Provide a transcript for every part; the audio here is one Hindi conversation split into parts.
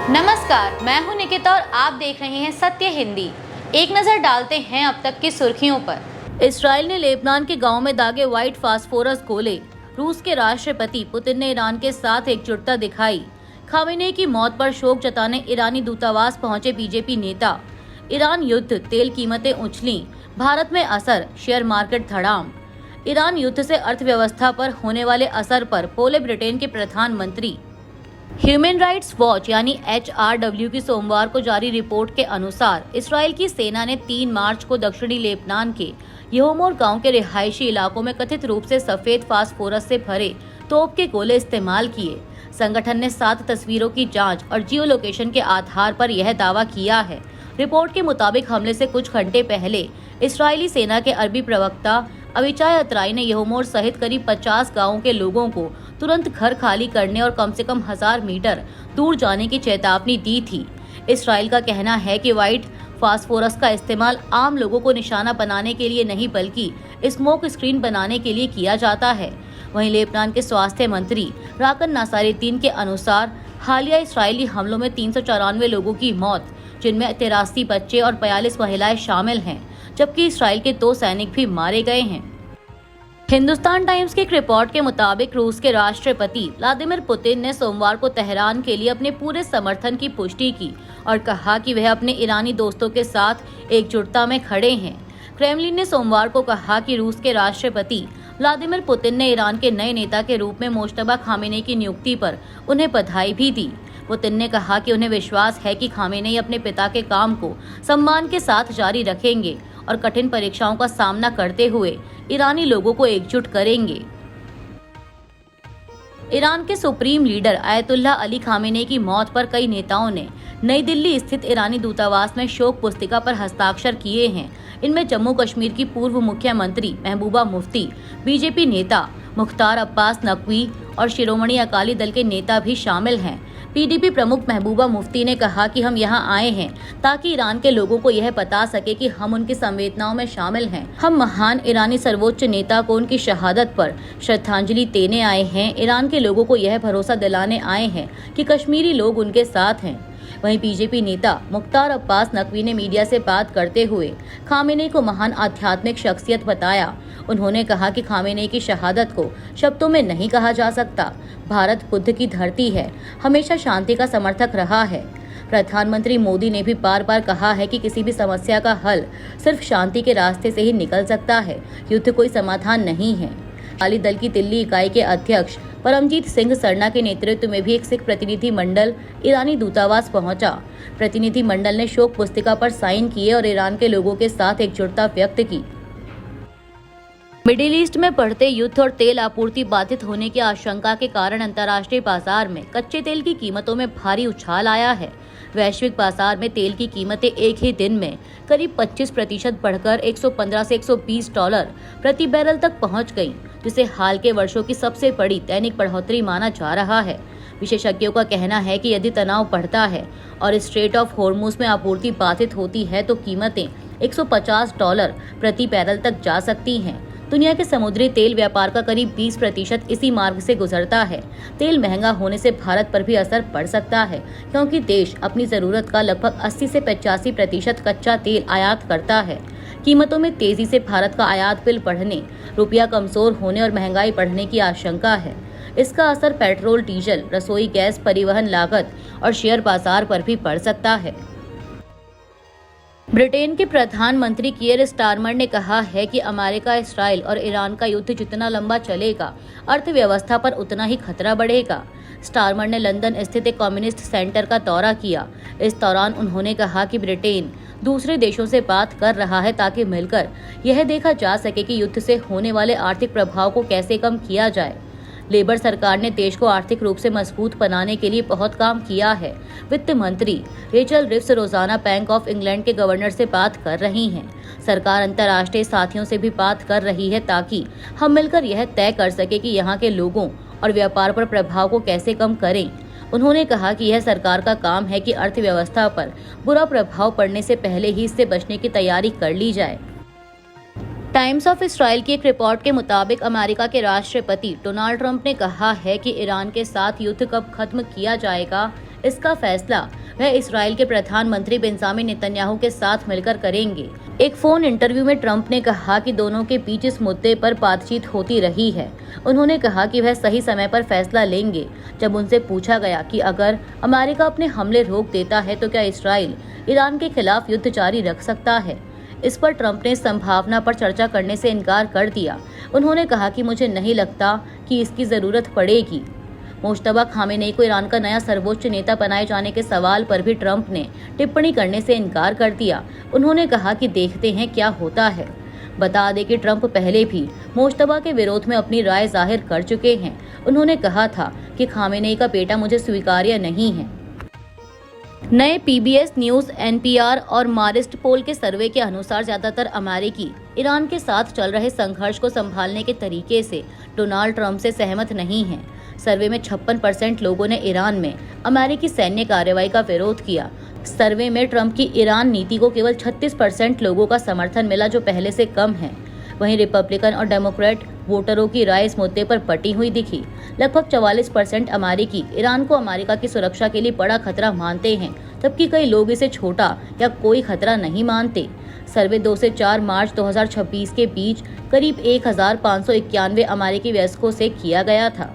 नमस्कार, मैं हूं निकिता और आप देख रहे हैं सत्य हिंदी। एक नजर डालते हैं अब तक की सुर्खियों पर। इसराइल ने लेबनान के गांव में दागे व्हाइट फास्फोरस गोले। रूस के राष्ट्रपति पुतिन ने ईरान के साथ एकजुटता दिखाई। खामेनेई की मौत पर शोक जताने ईरानी दूतावास पहुंचे बीजेपी नेता। ईरान युद्ध, तेल कीमतें उछली, भारत में असर, शेयर मार्केट धड़ाम। ईरान युद्ध से अर्थव्यवस्था पर होने वाले असर पर बोले ब्रिटेन के प्रधानमंत्री। ह्यूमन राइट्स वॉच यानी HRW की सोमवार को जारी रिपोर्ट के अनुसार इसराइल की सेना ने 3 मार्च को दक्षिणी लेबनान के यहोमोर गांव के रिहायशी इलाकों में कथित रूप से सफेद फास्फोरस से भरे तोप के गोले इस्तेमाल किए। संगठन ने 7 तस्वीरों की जांच और जियो लोकेशन के आधार पर यह दावा किया है। रिपोर्ट के मुताबिक हमले से कुछ घंटे पहले इसराइली सेना के अरबी प्रवक्ता अविचाय अतराई ने यहोमोर सहित करीब 50 गांवों के लोगों को तुरंत घर खाली करने और कम से कम 1000 मीटर दूर जाने की चेतावनी दी थी। इसराइल का कहना है कि व्हाइट फास्फोरस का इस्तेमाल आम लोगों को निशाना बनाने के लिए नहीं बल्कि स्मोक स्क्रीन बनाने के लिए किया जाता है। वहीं लेबनान के स्वास्थ्य मंत्री राकन नासारुद्दीन के अनुसार हालिया इसराइली हमलों में 394 लोगों की मौत, जिनमें 83 बच्चे और 42 महिलाएं शामिल हैं, जबकि इसराइल के 2 सैनिक भी मारे गए हैं। हिंदुस्तान टाइम्स की एक रिपोर्ट के मुताबिक रूस के राष्ट्रपति व्लादिमीर पुतिन ने सोमवार को तेहरान के लिए अपने पूरे समर्थन की पुष्टि की और कहा कि वह अपने ईरानी दोस्तों के साथ एकजुटता में खड़े हैं। क्रेमलिन ने सोमवार को कहा कि रूस के राष्ट्रपति व्लादिमीर पुतिन ने ईरान के नए नेता के रूप में मुश्तबा खामेनेई की नियुक्ति पर उन्हें बधाई भी दी। पुतिन ने कहा कि उन्हें विश्वास है कि खामेनेई अपने पिता के काम को सम्मान के साथ जारी रखेंगे और कठिन परीक्षाओं का सामना करते हुए ईरानी लोगों को एकजुट करेंगे। ईरान के supreme leader Ayatollah Ali Khamenei की मौत पर कई नेताओं ने नई दिल्ली स्थित ईरानी दूतावास में शोक पुस्तिका पर हस्ताक्षर किए हैं। इनमें जम्मू कश्मीर की पूर्व मुख्यमंत्री महबूबा मुफ्ती, बीजेपी नेता मुख्तार अब्बास नकवी और शिरोमणि अकाली दल के नेता भी शामिल हैं। PDP प्रमुख महबूबा मुफ्ती ने कहा कि हम यहाँ आए हैं ताकि ईरान के लोगों को यह बता सके कि हम उनकी संवेदनाओं में शामिल हैं। हम महान ईरानी सर्वोच्च नेता को उनकी शहादत पर श्रद्धांजलि देने आए हैं। ईरान के लोगों को यह भरोसा दिलाने आए हैं कि कश्मीरी लोग उनके साथ हैं। वहीं बीजेपी नेता मुख्तार अब्बास नकवी ने मीडिया से बात करते हुए खामेनेई को महान आध्यात्मिक शख्सियत बताया। उन्होंने कहा कि खामेनेई की शहादत को शब्दों में नहीं कहा जा सकता। भारत बुद्ध की धरती है, हमेशा शांति का समर्थक रहा है। प्रधानमंत्री मोदी ने भी बार बार कहा है कि किसी भी समस्या का हल सिर्फ शांति के रास्ते से ही निकल सकता है, युद्ध कोई समाधान नहीं है। अकाली दल की दिल्ली इकाई के अध्यक्ष परमजीत सिंह सरना के नेतृत्व में भी एक सिख प्रतिनिधि मंडल ईरानी दूतावास पहुंचा। प्रतिनिधि मंडल ने शोक पुस्तिका पर साइन किए और ईरान के लोगों के साथ एकजुटता व्यक्त की। मिडिल ईस्ट में बढ़ते युद्ध और तेल आपूर्ति बाधित होने की आशंका के कारण अंतर्राष्ट्रीय बाजार में कच्चे तेल की कीमतों में भारी उछाल आया है। वैश्विक बाजार में तेल की कीमतें एक ही दिन में करीब 25% बढ़कर 115 से $120 प्रति बैरल तक पहुंच गईं, जिसे हाल के वर्षों की सबसे बड़ी दैनिक बढ़ोतरी माना जा रहा है। विशेषज्ञों का कहना है कि यदि तनाव बढ़ता है और स्ट्रेट ऑफ हॉर्मुज में आपूर्ति बाधित होती है तो कीमतें $150 प्रति बैरल तक जा सकती हैं। दुनिया के समुद्री तेल व्यापार का करीब 20% इसी मार्ग से गुजरता है। तेल महंगा होने से भारत पर भी असर पड़ सकता है, क्योंकि देश अपनी जरूरत का लगभग 80 से 85% कच्चा तेल आयात करता है। कीमतों में तेजी से भारत का आयात बिल बढ़ने, रुपया कमजोर होने और महंगाई बढ़ने की आशंका है। इसका असर पेट्रोल, डीजल, रसोई गैस, परिवहन लागत और शेयर बाजार पर भी पड़ सकता है। ब्रिटेन के प्रधानमंत्री कियर स्टारमर ने कहा है कि अमेरिका, इसराइल और ईरान का युद्ध जितना लंबा चलेगा, अर्थव्यवस्था पर उतना ही खतरा बढ़ेगा। स्टारमर ने लंदन स्थित एक कम्युनिस्ट सेंटर का दौरा किया। इस दौरान उन्होंने कहा कि ब्रिटेन दूसरे देशों से बात कर रहा है ताकि मिलकर यह देखा जा सके कि युद्ध से होने वाले आर्थिक प्रभाव को कैसे कम किया जाए। लेबर सरकार ने देश को आर्थिक रूप से मजबूत बनाने के लिए बहुत काम किया है। वित्त मंत्री रेचल रिव्स रोजाना बैंक ऑफ इंग्लैंड के गवर्नर से बात कर रही हैं। सरकार अंतर्राष्ट्रीय साथियों से भी बात कर रही है ताकि हम मिलकर यह तय कर सके कि यहाँ के लोगों और व्यापार पर प्रभाव को कैसे कम करें। उन्होंने कहा कि यह सरकार का काम है कि अर्थव्यवस्था पर बुरा प्रभाव पड़ने से पहले ही इससे बचने की तैयारी कर ली जाए। टाइम्स ऑफ इसराइल की एक रिपोर्ट के मुताबिक अमेरिका के राष्ट्रपति डोनाल्ड ट्रंप ने कहा है कि ईरान के साथ युद्ध कब खत्म किया जाएगा, इसका फैसला वह इस्राएल के प्रधानमंत्री बेंजामिन नेतन्याहू के साथ मिलकर करेंगे। एक फोन इंटरव्यू में ट्रंप ने कहा कि दोनों के बीच इस मुद्दे पर बातचीत होती रही है। उन्होंने कहा कि वह सही समय पर फैसला लेंगे। जब उनसे पूछा गया कि अगर अमेरिका अपने हमले रोक देता है तो क्या इस्राएल ईरान के खिलाफ युद्ध जारी रख सकता है, इस पर ट्रंप ने संभावना पर चर्चा करने से इनकार कर दिया। उन्होंने कहा कि मुझे नहीं लगता कि इसकी जरूरत पड़ेगी। मुश्तबा खामेनेई को ईरान का नया सर्वोच्च नेता बनाए जाने के सवाल पर भी ट्रंप ने टिप्पणी करने से इनकार कर दिया। उन्होंने कहा कि देखते हैं क्या होता है। बता दें कि ट्रंप पहले भी मुश्तबा के विरोध में अपनी राय जाहिर कर चुके हैं। उन्होंने कहा था कि खामेनेई का बेटा मुझे स्वीकार्य नहीं है। नए पीबीएस न्यूज, एनपीआर और मारिस्ट पोल के सर्वे के अनुसार ज्यादातर अमेरिकी ईरान के साथ चल रहे संघर्ष को संभालने के तरीके से डोनाल्ड ट्रंप से सहमत नहीं हैं। सर्वे में 56% लोगों ने ईरान में अमेरिकी सैन्य कार्रवाई का विरोध किया। सर्वे में ट्रंप की ईरान नीति को केवल 36% लोगों का समर्थन मिला, जो पहले से कम है। वहीं रिपब्लिकन और डेमोक्रेट वोटरों की राय इस मुद्दे पर बटी हुई दिखी। लगभग 44% अमेरिकी ईरान को अमेरिका की सुरक्षा के लिए बड़ा खतरा मानते हैं, जबकि कई लोग इसे छोटा या कोई खतरा नहीं मानते। सर्वे 2 से 4 मार्च 2026 के बीच करीब 1591 अमेरिकी वयस्कों से किया गया था।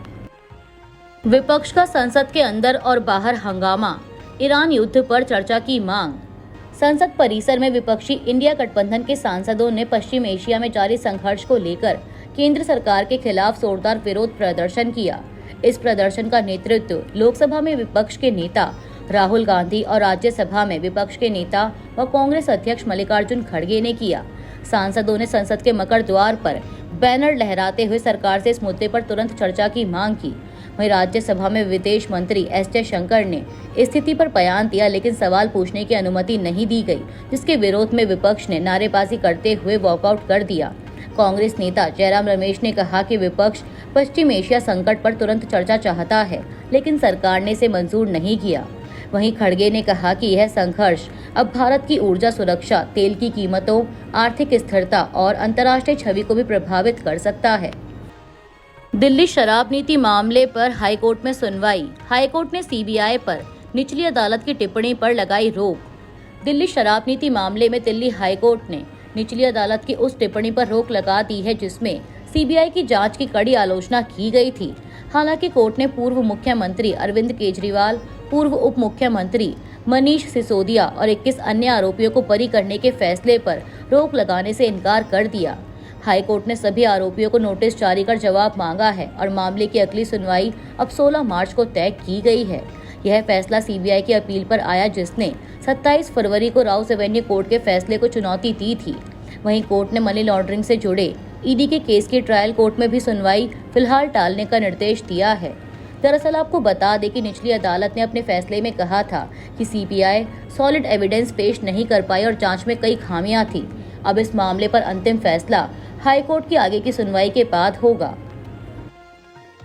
विपक्ष का संसद के अंदर और बाहर हंगामा, ईरान युद्ध पर चर्चा की मांग। संसद परिसर में विपक्षी इंडिया गठबंधन के सांसदों ने पश्चिम एशिया में जारी संघर्ष को लेकर केंद्र सरकार के खिलाफ जोरदार विरोध प्रदर्शन किया। इस प्रदर्शन का नेतृत्व लोकसभा में विपक्ष के नेता राहुल गांधी और राज्यसभा में विपक्ष के नेता व कांग्रेस अध्यक्ष मल्लिकार्जुन खड़गे ने किया। सांसदों ने संसद के मकर द्वार पर बैनर लहराते हुए सरकार से इस मुद्दे पर तुरंत चर्चा की मांग की। वहीं राज्यसभा में विदेश मंत्री एस जयशंकर ने स्थिति पर बयान दिया, लेकिन सवाल पूछने की अनुमति नहीं दी गई, जिसके विरोध में विपक्ष ने नारेबाजी करते हुए वॉकआउट कर दिया। कांग्रेस नेता जयराम रमेश ने कहा कि विपक्ष पश्चिम एशिया संकट पर तुरंत चर्चा चाहता है, लेकिन सरकार ने इसे मंजूर नहीं किया। वहीं खड़गे ने कहा कि यह संघर्ष अब भारत की ऊर्जा सुरक्षा, तेल की कीमतों, आर्थिक स्थिरता और अंतर्राष्ट्रीय छवि को भी प्रभावित कर सकता है। दिल्ली शराब नीति मामले पर हाईकोर्ट में सुनवाई। हाईकोर्ट ने सीबीआई पर निचली अदालत की टिप्पणी पर लगाई रोक। दिल्ली शराब नीति मामले में दिल्ली हाईकोर्ट ने निचली अदालत की उस टिप्पणी पर रोक लगा दी है जिसमें सीबीआई की जांच की कड़ी आलोचना की गई थी। हालांकि कोर्ट ने पूर्व मुख्यमंत्री अरविंद केजरीवाल, पूर्व उप मुख्यमंत्री मनीष सिसोदिया और 21 अन्य आरोपियों को बरी करने के फैसले पर रोक लगाने से इनकार कर दिया। हाईकोर्ट ने सभी आरोपियों को नोटिस जारी कर जवाब मांगा है और मामले की अगली सुनवाई अब 16 मार्च को तय की गई है। यह फैसला सीबीआई की अपील पर आया, जिसने 27 फरवरी को राउस एवेन्यू कोर्ट के फैसले को चुनौती दी थी। वहीं कोर्ट ने मनी लॉन्ड्रिंग से जुड़े ईडी के केस की ट्रायल कोर्ट में भी सुनवाई फिलहाल टालने का निर्देश दिया है। दरअसल आपको बता दें कि निचली अदालत ने अपने फैसले में कहा था कि सीबीआई सॉलिड एविडेंस पेश नहीं कर पाई और जांच में कई खामियां थी। अब इस मामले पर अंतिम फैसला हाईकोर्ट की आगे की सुनवाई के बाद होगा।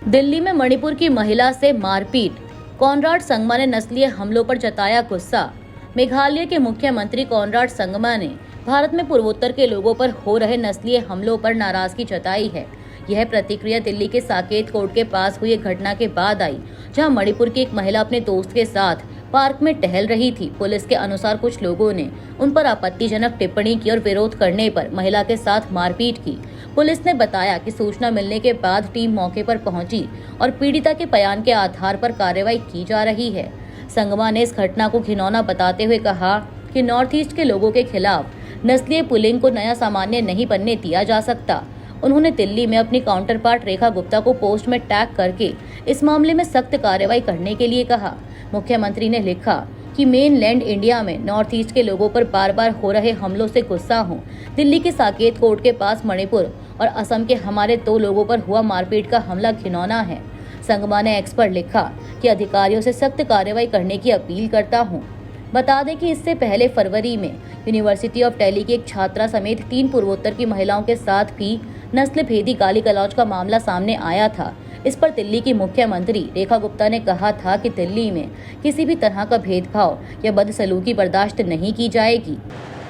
दिल्ली में मणिपुर की महिला से मारपीट, कॉनराड संगमा ने नस्लीय हमलों पर जताया गुस्सा। मेघालय के मुख्यमंत्री कॉनराड संगमा ने भारत में पूर्वोत्तर के लोगों पर हो रहे नस्लीय हमलों पर नाराजगी जताई है। यह प्रतिक्रिया दिल्ली के साकेत कोर्ट के पास हुई एक घटना के बाद आई, जहां मणिपुर की एक महिला अपने दोस्त के साथ पार्क में टहल रही थी। पुलिस के अनुसार कुछ लोगों ने उन पर आपत्तिजनक टिप्पणी की और विरोध करने पर महिला के साथ मारपीट की। पुलिस ने बताया कि सूचना मिलने के बाद टीम मौके पर पहुंची और पीड़िता के बयान के आधार पर कार्रवाई की जा रही है। संगमा ने इस घटना को घिनौना बताते हुए कहा कि नॉर्थ ईस्ट के लोगों के खिलाफ नस्लीय पुलिंग को नया सामान्य नहीं बनने दिया जा सकता। उन्होंने दिल्ली में अपनी काउंटर पार्ट रेखा गुप्ता को पोस्ट में टैग करके इस मामले में सख्त कार्रवाई करने के लिए कहा। मुख्यमंत्री ने लिखा कि मेनलैंड इंडिया में नॉर्थ ईस्ट के लोगों पर बार बार हो रहे हमलों से गुस्सा हूँ। दिल्ली के साकेत कोर्ट के पास मणिपुर और असम के हमारे 2 लोगों पर हुआ मारपीट का हमला घिनौना है। संगमा ने एक्स पर लिखा कि अधिकारियों से सख्त कार्रवाई करने की अपील करता हूँ। बता दें कि इससे पहले फरवरी में यूनिवर्सिटी ऑफ दिल्ली की एक छात्रा समेत 3 पूर्वोत्तर की महिलाओं के साथ भी नस्ल भेदी गाली गलौज का मामला सामने आया था। इस पर दिल्ली की मुख्यमंत्री रेखा गुप्ता ने कहा था कि दिल्ली में किसी भी तरह का भेदभाव या बदसलूकी बर्दाश्त नहीं की जाएगी।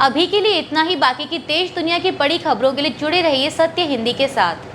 अभी के लिए इतना ही। बाकी की देश दुनिया की बड़ी खबरों के लिए जुड़े रहिए सत्य हिंदी के साथ।